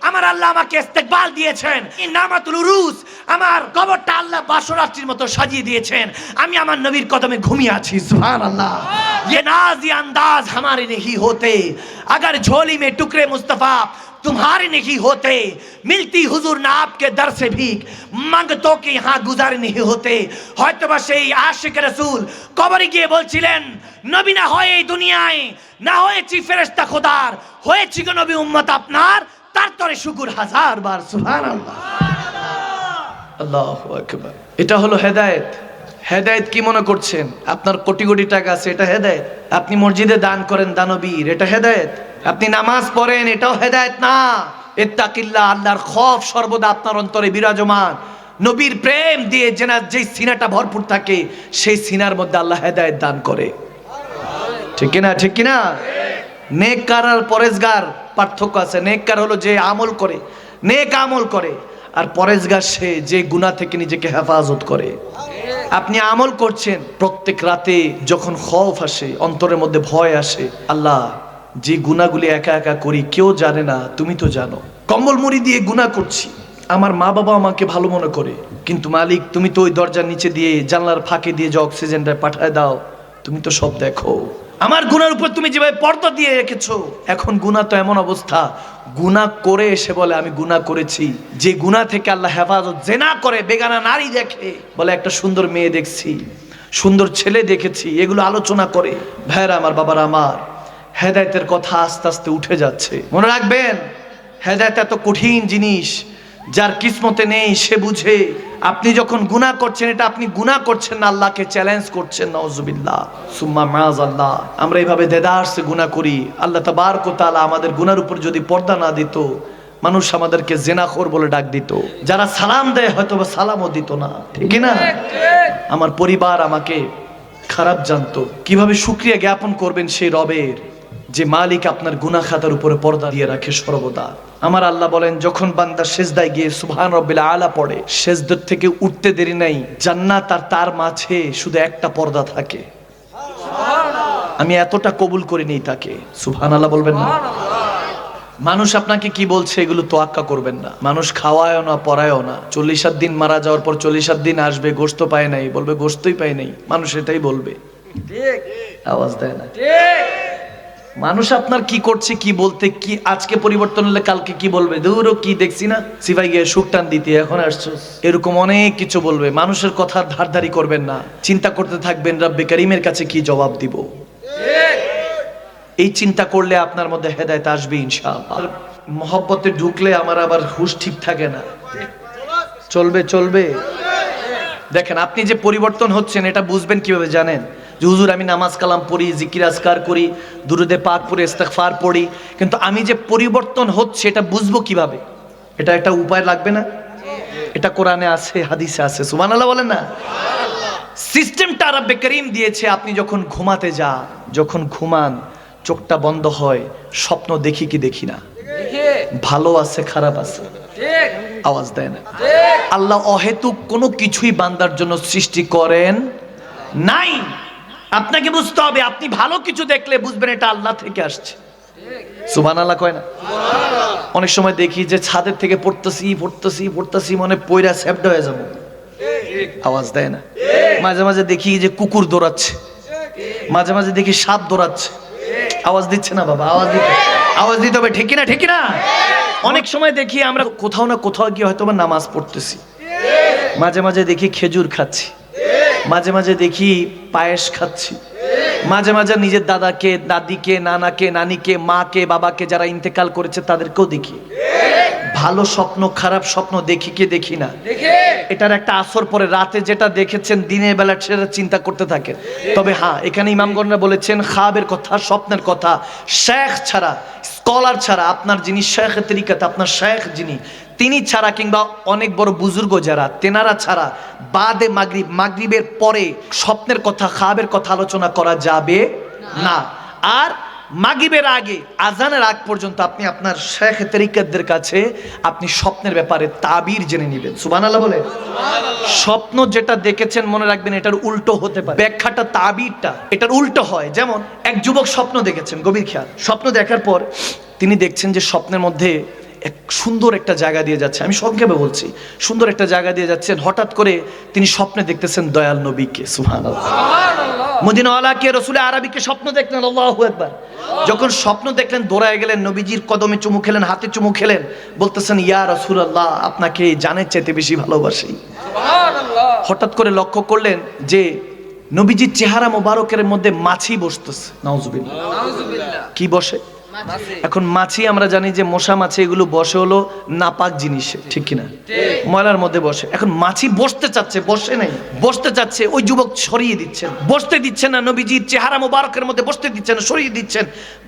আমার আল্লাহ আমাকে ইস্তেকবাল দিয়েছেন, নামাতুল উরুস, আমার কবরটা আল্লাহ বাসরাত্রির মতো সাজিয়ে দিয়েছেন। আমি আমার নবীর কদমে ঘুমিয়ে আছি। সুবহানাল্লাহ। ये नाज़ी अंदाज हमारे नहीं होते, अगर झोली में टुकड़े मुस्तफा तुम्हारे नहीं होते, मिलती हुजूर ना आपके दर से भीख, मांगतों के यहाँ गुजारे नहीं होते। হয়তো বা সেই আশিক রাসূল কবরে গিয়ে বলছিলেন, নবী না হয় এই দুনিয়ায়, না হয়েছি ফেরেশতা খোদার, হয়েছি গো নবী উম্মত আপনার, তার তরে শুকর হাজার বার। সুবহানাল্লাহ, আল্লাহু আকবার। এটা হলো হেদায়েত। হেদায়েত কি মনে করছেন? আপনার কোটি কোটি টাকা আছে, এটা হেদায়েত? আপনি মসজিদে দান করেন, দানবীর, এটা হেদায়েত? আপনি নামাজ পড়েন, এটাও হেদায়েত না। ইত্তাকিল্লাহ, আল্লাহর খৌফ সর্বদা আপনার অন্তরে বিরাজমান। নবীর প্রেম দিয়ে যে সিনাটা ভরপুর থাকে, সেই সিনার মধ্যে আল্লাহ হেদায়েত দান করে। ঠিক কিনা? ঠিক কিনা? নেককার আর পরেজগার পার্থক্য আছে। নেককার হলো যে আমল করে, নেক আমল করে, আর পরেজগার সে যে গুনাহ থেকে নিজেকে হেফাজত করে। আপনি আমল করছেন, প্রত্যেক রাতে যখন খৌফ আসে, অন্তরের মধ্যে ভয় আসে, আল্লাহ যে গুনাহগুলি একা একা করি কেউ জানে না, তুমি তো জানো। কম্বল মুড়ি দিয়ে গুনাহ করছি, আমার মা বাবা আমাকে ভালো মনে করে, কিন্তু মালিক তুমি তো ওই দরজার নিচে দিয়ে জানলার ফাঁকে দিয়ে যে অক্সিজেনটা পাঠায় দাও, তুমি তো সব দেখো। আমার গুনার উপর তুমি যেভাবে পর্দা দিয়ে রেখেছো, এখন গুনাহ তো এমন অবস্থা, গুনাহ করে এসে বলে আমি গুনাহ করেছি। যে গুনাহ থেকে আল্লাহ হেফাজত, জেনা করে, বেগানা নারী দেখে, বলে একটা সুন্দর মেয়ে দেখছি, সুন্দর ছেলে দেখেছি, এগুলো আলোচনা করে। ভাইরা আমার, বাবারা আমার, হেদায়েতের কথা আস্তে আস্তে উঠে যাচ্ছে। মনে রাখবেন, হেদায়েত এত কঠিন জিনিস, যার কিসমতে নেই সে বুঝে। আপনি যখন গুনাহ করছেন, এটা আপনি গুনাহ করছেন না, আল্লাহকে চ্যালেঞ্জ করছেন। নাউজুবিল্লাহ সুম্মা মাআযাল্লাহ। আমরা এইভাবে দেদারসে গুনাহ করি। আল্লাহ তাবারক ওয়া তাআলা আমাদের গুনার উপর যদি পর্দা না দিত, মানুষ আমাদেরকে জেনাখোর বলে ডাক দিত। যারা সালাম দেয় হয়তো বা সালামও দিত না। ঠিক না? আমার পরিবার আমাকে খারাপ জানতো। কিভাবে শুকরিয়া জ্ঞাপন করবেন সেই রবের, যে মালিক আপনার গুনাহ খাতার উপরে পর্দা দিয়ে রাখে সর্বদা। আমার আল্লাহ বলেন, যখন বান্দা সেজদায় গিয়ে সুবহান রাব্বিল আলা পড়ে, সেজদার থেকে উঠতে দেরি নাই, জান্নাত আর তার মাঝে শুধু একটা পর্দা থাকে। আমি এতটা কবুল করিনি তাকে। সুবহানাল্লাহ বলবেন না? মানুষ আপনাকে কি বলছে এগুলো তোয়াক্কা করবেন না। মানুষ খাওয়ায়ও না, পড়ায়ও না। 40 দিন মারা যাওয়ার পর 40 দিন আসবে, গোশত পায় নাই, বলবে গোশতই পায় নাই। মানুষ এটাই বলবে, ঠিক? আওয়াজ দেয় না, ঠিক? মানুষ আপনার কি করছে, কি বলতে, কি আজকে পরিবর্তন হলে কালকে কি বলবে, দূরও কি দেখছি না, সিপাই গিয়ে সুখ টান দিতে এখন আসছো, এরকম অনেক কিছু বলবে। মানুষের কথা ধারধারি করবেন না, চিন্তা করতে থাকবেন রব্বে কারীমের কাছে কি জবাব দিব। এই চিন্তা করলে আপনার মধ্যে হেদায়েত আসবে ইনশাআল্লাহ। মহব্বতে ঢুকলে আমার আবার হুশ ঠিক থাকে না, চলবে চলবে। দেখেন আপনি যে পরিবর্তন হচ্ছেন, এটা বুঝবেন কিভাবে জানেন? যে হুজুর আমি নামাজ কালাম পড়ি, জিকির আজকার করি, দুরুদে পাক পড়ি, ইস্তেগফার পড়ি, কিন্তু আমি যে পরিবর্তন হচ্ছে এটা বুঝবো কিভাবে? এটা একটা উপায় লাগবে না? এটা কোরআনে আছে, হাদিসে আছে। সুবহানাল্লাহ বলেন না? সিস্টেমটা রব্বে কারীম দিয়েছে। আপনি যখন ঘুমাতে যান, যখন ঘুমান, চোখটা বন্ধ হয়, স্বপ্ন দেখি কি দেখি না? ভালো আছে, খারাপ আছে? আওয়াজ দেয় না? আল্লাহ অহেতুক কোনো কিছুই বান্দার জন্য সৃষ্টি করেন নাই। আপনাকে বুঝতে হবে, আপনি ভালো কিছু দেখলে বুঝবেন এটা আল্লাহ থেকে আসছে। সুবহানাল্লাহ কয় না? অনেক সময় দেখি যে ছাদের থেকে পড়তেছি মনে পয়রা সেপড হয়ে যাবো, আওয়াজ দেয় না। মাঝে মাঝে দেখি যে কুকুর দৌড়াচ্ছে, মাঝে মাঝে দেখি সাপ দৌড়াচ্ছে, আওয়াজ দিচ্ছে না বাবা, আওয়াজ দিতে হবে, ঠিক না? ঠিক না? অনেক সময় দেখি আমরা কোথাও না কোথাও গিয়ে হয়তো বা নামাজ পড়তেছি, মাঝে মাঝে দেখি খেজুর খাচ্ছি, মাঝে মাঝে দেখি পায়েস খাচ্ছি, মাঝে মাঝে নিজের দাদাকে, দাদিকে, নানাকে, নানিকে, মাকে, বাবাকে যারা ইন্তেকাল করেছে তাদেরকেও দেখি। ভালো স্বপ্ন খারাপ স্বপ্ন দেখি কি দেখি না? এটার একটা আসর পরে রাতে যেটা দেখেছেন দিনের বেলা সেটা চিন্তা করতে থাকেন। তবে হ্যাঁ, এখানে ইমামগণরা বলেছেন খাবের কথা, স্বপ্নের কথা, শেখ ছাড়া, স্কলার ছাড়া, আপনার যিনি শেখ তরিকাতে, আপনার শেখ যিনি, তিনি ছাড়া কিংবা অনেক বড় বুজুর্গ যারা, তেনারা ছাড়া বাদে মাগরিবের পরে স্বপ্নের কথা, খাবের কথা আলোচনা করা যাবে না। আর মাগরিবের আগে, আজানের আগ পর্যন্ত আপনি আপনার শেখ তরিকাতদের কাছে আপনি স্বপ্নের ব্যাপারে তাবির জেনে নেবেন। সুবহানাল্লাহ বলে। স্বপ্ন যেটা দেখেছেন মনে রাখবেন এটার উল্টো হতে পারে, ব্যাখ্যাটা তাবিরটা এটার উল্টো হয়। যেমন এক যুবক স্বপ্ন দেখেছেন, গভীর খেয়াল, স্বপ্ন দেখার পর তিনি দেখছেন যে স্বপ্নের মধ্যে এক সুন্দর একটা জায়গা দিয়ে যাচ্ছে, আমি সংক্ষেপে বলছি, সুন্দর একটা জায়গা দিয়ে যাচ্ছেন। হঠাৎ করে তিনি স্বপ্নে দেখতেছেন দয়াল নবীকে, সুবহানাল্লাহ, মদিনাওয়ালাকে, রসুল আরবিকে স্বপ্ন দেখলেন। আল্লাহু আকবার। যখন স্বপ্ন দেখলেন দৌড়ায় গেলেন, নবীজির কদমে চুমু খেলেন, হাতে চুমু খেলেন, বলতেছেন ইয়া রাসূলুল্লাহ, আপনাকে জানের চাইতে বেশি ভালোবাসি। হঠাৎ করে লক্ষ্য করলেন যে নবীজির চেহারা মোবারকের মধ্যে মাছি বসতেছে। নাউজুবিল্লাহ। কি বসে? এখন মাছি আমরা জানি যে মশা মাছি এগুলো বসে হলো নাপাক জিনিসে, ঠিক কিনা? ময়লার মধ্যে বসে। এখন মাছি বসতে চাচ্ছে, বসে নাই, বসতে চাচ্ছে, ওই যুবক সরিয়ে দিচ্ছেন, বসতে দিচ্ছেন না, নবীজির চেহারা মোবারকের মধ্যে বসতে দিচ্ছেন, সরিয়ে দিচ্ছেন,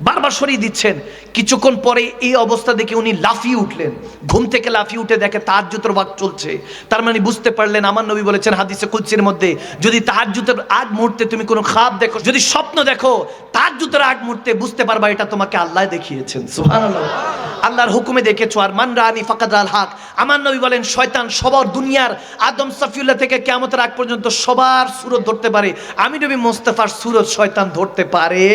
বারবার সরিয়ে দিচ্ছেন। কিছুক্ষণ পরে এই অবস্থা দেখে উনি লাফিয়ে উঠলেন, ঘুম থেকে লাফিয়ে উঠে দেখে তাহাজ্জুদের ওয়াক্ত চলছে। তার মানে বুঝতে পারলেন, আমার নবী বলেছেন হাদিসে কুদসির মধ্যে, যদি তাহাজ্জুদের আগ মুহূর্তে তুমি কোনো খাব দেখো, যদি স্বপ্ন দেখো তাহাজ্জুদের আগ মুহূর্তে, বুঝতে পারবা এটা তোমাকে আল্লাহ দেখিয়েছেন। সুবহানাল্লাহ। আল্লাহর হুকুমে দেখেছো। আর মান রানি ফাকাদ আল হক, আমার নবী বলেন শয়তান সবার দুনিয়ার আদম সফিউল্লাহ থেকে কিয়ামতের আগ পর্যন্ত সবার সুরত ধরতে পারে, আমি নবী মুস্তাফার সুরত শয়তান ধরতে পারে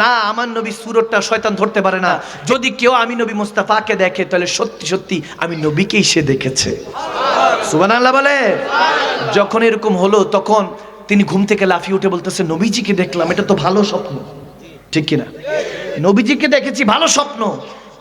না। আমার নবী সুরতটা শয়তান ধরতে পারে না। যদি কেউ আমি নবী মুস্তাফাকে দেখে তাহলে সত্যি সত্যি আমি নবীকেই সে দেখেছে। সুবহানাল্লাহ বলে। যখন এরকম হলো তখন তিনি ঘুম থেকে লাফিয়ে উঠে বলতেছে নবীজিকে দেখলাম, এটা তো ভালো স্বপ্ন, ঠিক কিনা? নবীজিকে দেখেছি, ভালো স্বপ্ন,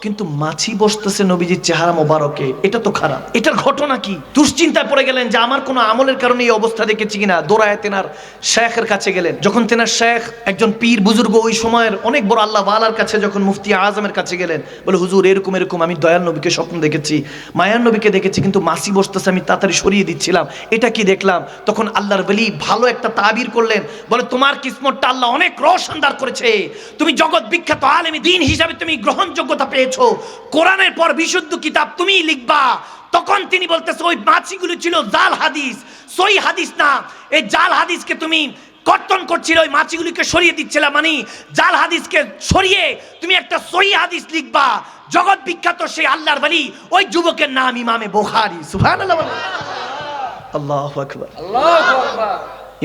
কিন্তু মাছি বসতেছে নবীজির চেহারা মোবারকে, এটা তো খারাপ। এটার ঘটনা কি? দুশ্চিন্তায় পড়ে গেলেন যে আমার কোনো আমলের কারণে এই অবস্থা দেখেছি কিনা। দৌড়ায় তেনার শেখের কাছে গেলেন। যখন তেনার শেখ একজন পীর বুজুর্গ, ওই সময়ের অনেক বড় আল্লাহ ওয়ালার কাছে, যখন মুফতি আজমের কাছে গেলেন, বলে হুজুর এরকম এরকম আমি দয়াল নবীকে স্বপ্ন দেখেছি, মায়ার নবীকে দেখেছি, কিন্তু মাছি বসতেছে, আমি তাড়াতাড়ি সরিয়ে দিচ্ছিলাম, এটা কি দেখলাম? তখন আল্লাহর ওলি ভালো একটা তাবির করলেন, বলে তোমার কিসমতটা আল্লাহ অনেক রোশনদার করেছে, তুমি জগৎ বিখ্যাত আলেমী দ্বীন হিসাবে তুমি গ্রহণযোগ্যতা পেয়েছো, কোরআনের পর বিশুদ্ধ কিতাব তুমিই লিখবা। তখন তিনি বলতেছে ওই মাছিগুলো ছিল জাল হাদিস, সই হাদিস না। এই জাল হাদিসকে তুমি কর্তন করছিল, ওই মাছিগুলিকে সরিয়ে দিচ্ছিল, মানে জাল হাদিসকে সরিয়ে তুমি একটা সই হাদিস লিখবা। জগৎ বিখ্যাত সেই আল্লাহর ওলি, ওই যুবকের নাম ইমামে বুখারী। সুবহানাল্লাহ। আল্লাহু আকবার, আল্লাহু আকবার।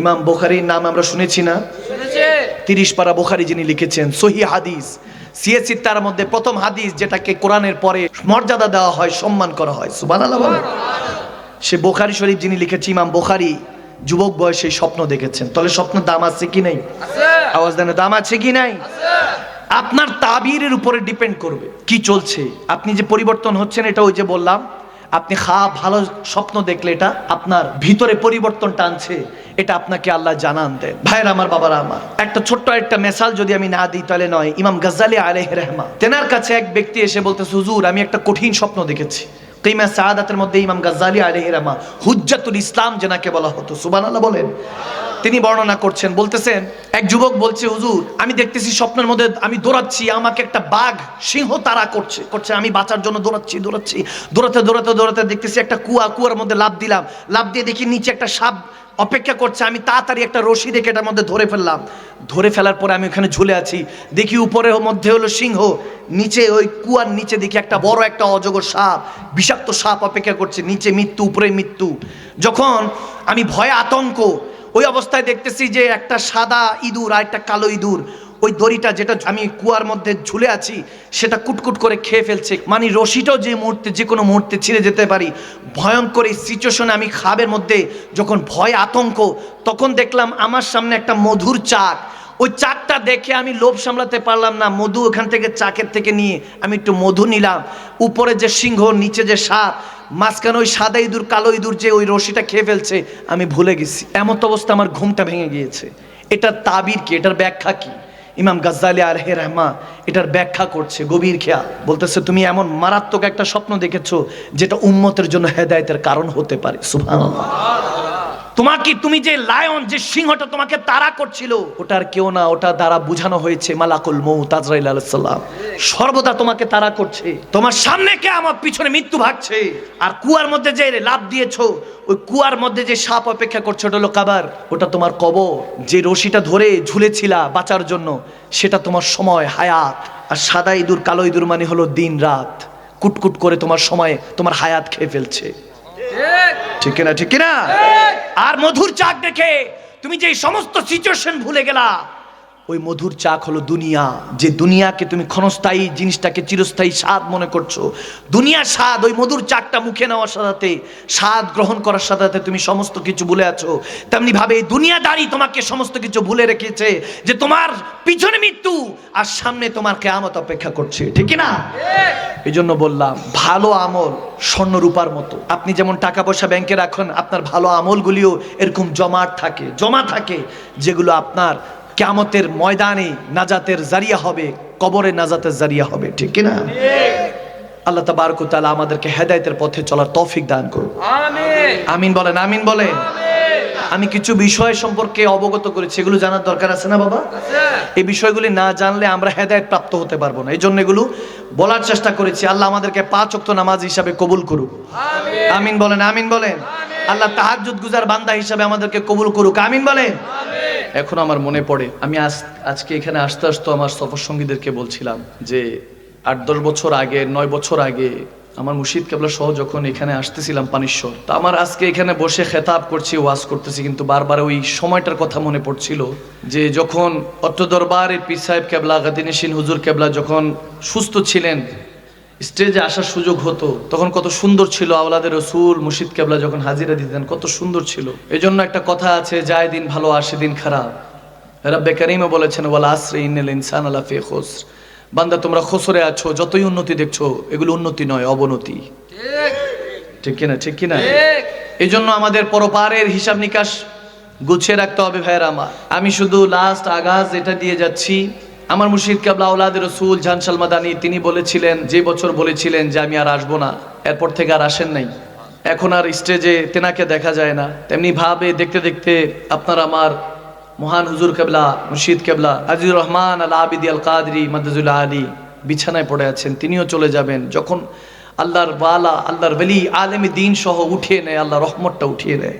ইমাম বুখারীর নাম আমরা শুনেছি না? শুনেছি। 30 পারা বুখারী যিনি লিখেছেন, সহিহ হাদিস, সিএসি তার মধ্যে প্রথম হাদিস যেটাকে কোরআনের পরে মর্যাদা দেওয়া হয়, সম্মান করা হয়। সুবহানাল্লাহ বলেন। সে বুখারী শরীফ যিনি লিখেছে, ইমাম বুখারী যুবক বয়সে স্বপ্ন দেখেছেন। তাহলে স্বপ্নের দাম আছে কি নাই? আছে। আওয়াজ দেন, দাম আছে কি নাই? আছে। আপনার তাবিরের উপরে ডিপেন্ড করবে কি চলছে, আপনি যে পরিবর্তন হচ্ছেন, এটা ওই যে বললাম, আপনি ভালো স্বপ্ন দেখলে এটা আপনার ভিতরে পরিবর্তন টানছে, এটা আপনাকে আল্লাহ জানান দেন। ভাইরা আমার, বাবারা আমার, একটা ছোট্ট একটা মেসাল যদি আমি না দিই তাহলে নয়। ইমাম গাজ্জালী আলাইহির রহমা, তেনার কাছে এক ব্যক্তি এসে বলতেছে হুজুর আমি একটা কঠিন স্বপ্ন দেখেছি। কিমা সাআদাতের মধ্যে ইমাম গাজ্জালী আলাইহির রহমা, হুজ্জাতুল ইসলাম যেনাকে বলা হতো, সুবহানাল্লাহ বলেন, তিনি বর্ণনা করছেন, বলতেছেন এক যুবক বলছে হুজুর আমি দেখতেছি স্বপ্নের মধ্যে আমি দৌড়াচ্ছি, আমাকে একটা বাঘ সিংহ তাড়া করছে, আমি বাঁচার জন্য দৌড়াতে দেখতেছি একটা কুয়ার মধ্যে লাফ দিলাম, লাফ দিয়ে দেখি নিচে একটা সাপ অপেক্ষা করছে, আমি তাড়াতাড়ি একটা রশি দেখে এটার মধ্যে ধরে ফেললাম। ধরে ফেলার পরে আমি ওখানে ঝুলে আছি, দেখি উপরের মধ্যে হলো সিংহ, নিচে ওই কুয়ার নিচে দেখি একটা বড় একটা অজগর সাপ, বিষাক্ত সাপ অপেক্ষা করছে, নিচে মৃত্যু, উপরে মৃত্যু। যখন আমি ভয়ে আতঙ্ক ওই অবস্থায় দেখতেছি যে একটা সাদা ইঁদুর আর একটা কালো ইঁদুর ওই দড়িটা যেটা আমি কুয়ার মধ্যে ঝুলে আছি সেটা কুটকুট করে খেয়ে ফেলছে। মানে রশিটাও যে কোনো মুহূর্তে ছিঁড়ে যেতে পারি। ভয়ঙ্কর এই সিচুয়েশনে আমি খাবের মধ্যে যখন ভয় আতঙ্ক, তখন দেখলাম আমার সামনে একটা মধুর চাক। ওই চাকটা দেখে আমি লোভ সামলাতে পারলাম না, মধু ওখান থেকে চাকের থেকে নিয়ে আমি একটু মধু নিলাম। উপরে যে সিংহ, নিচে যে সাপ, মাঝখানে ওই সাদা ইঁদুর কালো ইঁদুর যে ওই রশিটা খেয়ে ফেলছে, আমি ভুলে গেছি। এমন অবস্থা আমার ঘুমটা ভেঙে গিয়েছে। এটার তাবির কি, এটার ব্যাখ্যা কি? ইমাম গাজ্জালি আলাইহির রহমা এটার ব্যাখ্যা করছে গভীর খেয়া, বলতেছে তুমি এমন মারাত্মক একটা স্বপ্ন দেখেছো যেটা উম্মতের জন্য হেদায়েতের কারণ হতে পারে। সুবহানাল্লাহ। তুমি যে লায়ন, যে সিংহটা তোমাকে তাড়া করছিল, ওটার কেউ না, ওটা দ্বারা বুঝানো হয়েছে মালাকুল মউত আজরাইল আলাইহিস সালাম সর্বদা তোমাকে তাড়া করছে। তোমার সামনে কিয়ামত, পিছনে মৃত্যু ভাগছে। আর কুয়ার মধ্যে যে লাফ দিয়েছো, ওই কুয়ার মধ্যে যে সাপ অপেক্ষা করছে ওটা হলো কবর, ওটা তোমার কবর। যে রশিটা ধরে ঝুলেছিলা বাঁচার জন্য, সেটা তোমার সময় হায়াত। আর সাদা ইঁদুর কালো ইঁদুর মানে হলো দিন রাত, কুটকুট করে তোমার সময় তোমার হায়াত খেয়ে ফেলছে। ঠিক কিনা, ঠিক কিনা? আর মধুর চাক দেখে তুমি যে সমস্ত সিচুয়েশন ভুলে গেলা, ওই মধুর চাক হলো দুনিয়া। যে দুনিয়াকে তুমি ক্ষণস্থায়ী জিনিসটাকে চিরস্থায়ী স্বাদ মনে করছো, দুনিয়ার স্বাদ ওই মধুর চাকটা মুখে নেওয়ার সাথে, স্বাদ গ্রহণ করার সাথে তুমি সমস্ত কিছু ভুলে আছো। তেমনি ভাবে এই দুনিয়াদারি তোমাকে সমস্ত কিছু ভুলে রেখেছে, যে তোমার পিছনে মৃত্যু আর সামনে তোমার কিয়ামত অপেক্ষা করছে। ঠিক না? এই জন্য বললাম ভালো আমল স্বর্ণ রূপার মতো। আপনি যেমন টাকা পয়সা ব্যাংকে রাখেন, আপনার ভালো আমলগুলিও এরকম জমা থাকে যেগুলো আপনার কিয়ামতের ময়দানে নাজাতের জারিয়া হবে, কবরে নাজাতের জারিয়া হবে। ঠিক কি না? আল্লাহ তাবারক ওয়া তাআলা আমাদেরকে হেদায়েতের পথে চলার তৌফিক দান করুন। আমিন। আমিন বলেন, আমিন বলেন। আমি কিছু বিষয় সম্পর্কে অবগত করেছি, এগুলো জানার দরকার আছে না বাবা? এই বিষয়গুলি না জানলে আমরা হেদায়েত প্রাপ্ত হতে পারবো না। এই জন্য এগুলো বলার চেষ্টা করেছি। আল্লাহ আমাদেরকে 5 ওয়াক্ত নামাজ হিসাবে কবুল করুক। আমিন। আমিন বলেন, আমিন বলেন। আল্লাহ তাহাজ্জুদ গুজার বান্দা হিসাবে আমাদেরকে কবুল করুক। আমিন বলেন। এখন আমার মনে পড়ে, আমি আজকে এখানে আসতে আমার সফর সঙ্গীদেরকে বলছিলাম যে 8-10 বছর আগে, 9 বছর আগে আমার মুর্শিদ কেবলা সহ যখন এখানে আসতেছিলাম পানিশ্বর, তা আমার আজকে এখানে বসে খেতাব করছি, ওয়াজ করতেছি, কিন্তু বারবার ওই সময়টার কথা মনে পড়ছিল যে যখন অত্র দরবারের পীর সাহেব কেবলা গাদিনেশিন হুজুর কেবলা যখন সুস্থ ছিলেন, স্টেজে আসার সুযোগ হতো, তখন কত সুন্দর ছিল। আওলাদের রসুল মুর্শিদ কেবলা যখন হাজিরা দিতেন কত সুন্দর ছিল। এই জন্য একটা কথা আছে, যায় দিন ভালো আসে দিন খারাপ। রব্বে কারীমও বলেছেন ওয়াল আসরি ইন্নাল ইনসানা লাফি খুসর, বান্দা তোমরা খসরে আছো, যতই উন্নতি দেখছো এগুলো উন্নতি নয়, অবনতি। ঠিক কিনা, ঠিক কিনা? এই জন্য আমাদের পরপারের হিসাব নিকাশ গুছিয়ে রাখতে হবে ভাইয়েরা আমার। আমি শুধু লাস্ট আগাজ এটা দিয়ে যাচ্ছি, আমার মুর্শিদ কেবলা আওলাদের রসুল জানশাল মাদানী তিনি বলেছিলেন, যে বছর বলেছিলেন যে আমি আর আসবো না, এরপর থেকে আর আসেন নাই। এখন আর স্টেজে তেনাকে দেখা যায় না। তেমনি ভাবে দেখতে দেখতে আপনার আমার মহান হুজুর কেবলা মুর্শিদ কেবলা আজিজুর রহমান আল আবিদি আল কাদরি মাদাজুল আলী বিছানায় পড়ে আছেন, তিনিও চলে যাবেন। যখন আল্লাহর ওয়ালা, আল্লাহর ওলি আলেমে দ্বীন সহ উঠিয়ে নেয়, আল্লাহ রহমতটা উঠিয়ে নেয়।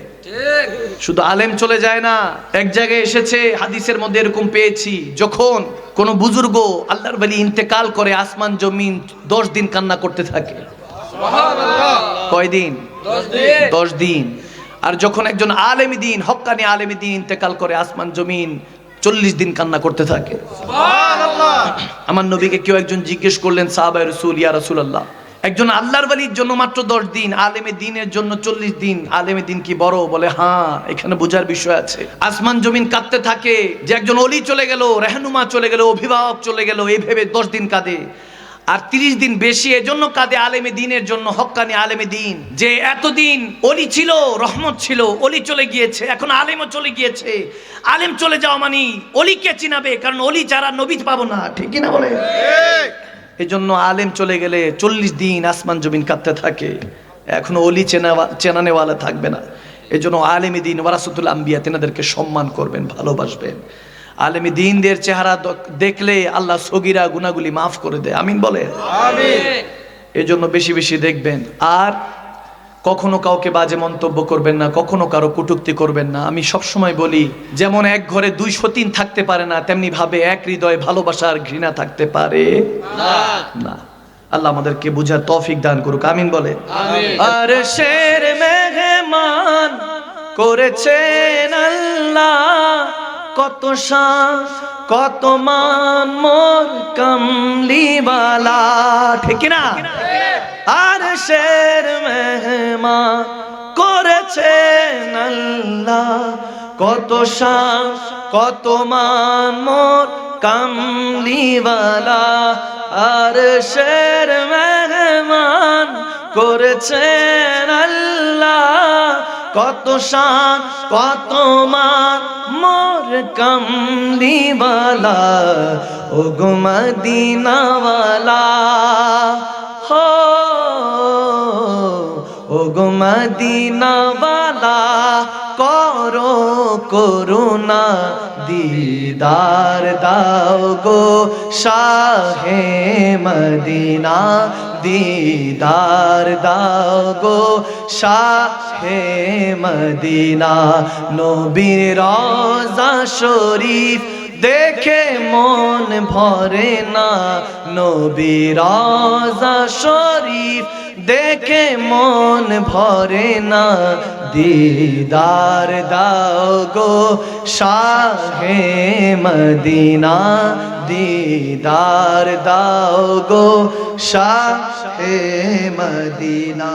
শুধু আলেম চলে যায় না, এক জায়গায় এসেছে হাদিসের মধ্যে এরকম পেয়েছি, যখন কোন বুজুর্গ আল্লাহর ওলি ইন্তেকাল করে, আসমান জমিন 10 দিন কান্না করতে থাকে। কয়দিন? 10 দিন। আর যখন একজন আলেম দ্বীন, হক্কানি আলেম দ্বীন ইন্তেকাল করে, আসমান জমিন 40 দিন কান্না করতে থাকে। আমার নবীকে কেউ একজন জিজ্ঞেস করলেন, সাহাবায়ে রাসূল, ইয়া রাসূলুল্লাহ, একজন আল্লাহর ওলির জন্য মাত্র 10 দিন, আলেমে দ্বীনের জন্য 40 দিন, আলেমে দ্বীন কি বড়? বলে হ্যাঁ, এখানে বোঝার বিষয় আছে। আসমান জমিন কাঁদতে থাকে যে একজন ওলি চলে গেল, রাহনুমা চলে গেল, অভিভাবক চলে গেল, এই ভেবে 10 দিন কাঁদে। আর 30 দিন বেশি এজন্য কাঁদে আলেমে দ্বীনের জন্য, হক্কানি আলেমে দ্বীন, যে এতদিন ওলি ছিল, রহমত ছিল, ওলি চলে গিয়েছে, এখন আলেমও চলে গিয়েছে। আলেম চলে যাওয়া মানে ওলি কে চিনাবে? কারণ ওলি যারা নবী পাবো না। ঠিক না বলে? এজন্য আলেম চলে গেলে 40 দিন আসমান জমিন কাঁদতে থাকে, এখন ওলি চেনানেওয়ালা থাকবে না। এজন্য আলেমে দ্বীন ওয়ারাসাতুল আম্বিয়া, তেনাদেরকে সম্মান করবেন, ভালোবাসবেন। আলেমে দ্বীনদের চেহারা দেখলে আল্লাহ সগীরা গুনাহগুলি মাফ করে দেয়। আমিন বলে। আমিন। এজন্য বেশি বেশি দেখবেন, আর কখনো কাউকে বাজে মন্তব্য করবেন না, কখনো কারো কটূক্তি করবেন না। আমি সবসময় বলি, যেমন এক ঘরে 2 সতীন থাকতে পারে না, তেমনি ভাবে এক হৃদয়ে ভালোবাসা আর ঘৃণা থাকতে পারে না। আল্লাহ আমাদেরকে বুঝার তৌফিক দান করুক। আমিন বলে। আরশের মেহমান করেছেন আল্লাহ, কত শান কত মান মোর কামলিওয়ালা, ঠিক না? আর শের মেহমান করেছেন আল্লাহ, কত শান কত মান মোর কামলিওয়ালা। আর শের মেহমান করেছেন আল্লাহ, কত শান কত মান মোর কামলিওয়ালা। ও গো মদিনাওয়ালা হো, ও গো মদিনাওয়ালা, করো করুণা দিদার দাও গো শাহে মদিনা, দিদার দাও গো শাহে মদিনা। নবীর রওজা শরীফ দেখে মন ভরে না, নবীর রওজা শরীফ দেখে মন ভরে না। দিদার দাও গো শাহে মদিনা, দিদার দাও গো শাহে মদিনা।